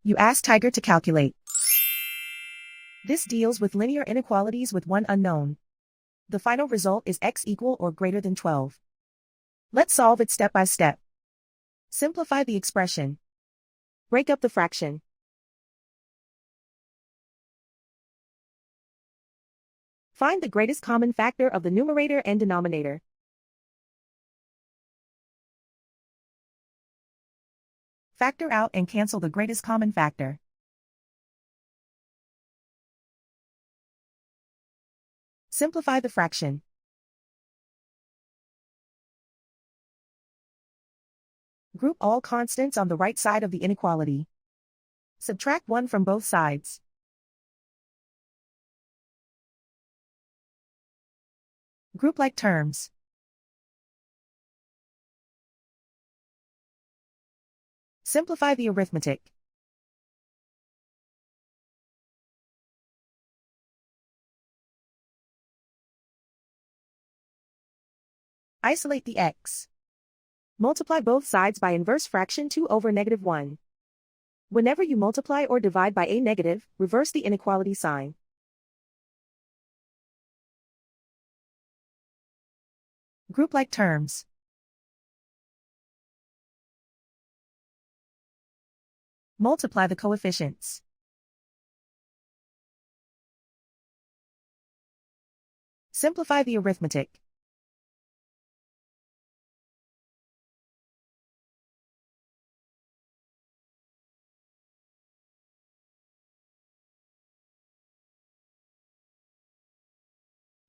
You ask Tiger to calculate. This deals with linear inequalities with one unknown. The final result is x equal or greater than 12. Let's solve it step by step. Simplify the expression. Break up the fraction. Find the greatest common factor of the numerator and denominator. Factor out and cancel the greatest common factor. Simplify the fraction. Group all constants on the right side of the inequality. Subtract 1 from both sides. Group like terms. Simplify the arithmetic. Isolate the x. Multiply both sides by inverse fraction 2 over -1. Whenever you multiply or divide by a negative, reverse the inequality sign. Group like terms. Multiply the coefficients. Simplify the arithmetic.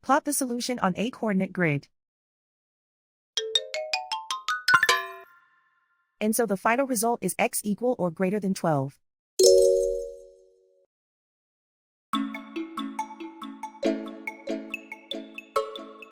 Plot the solution on a coordinate grid. And so the final result is x equal or greater than 12.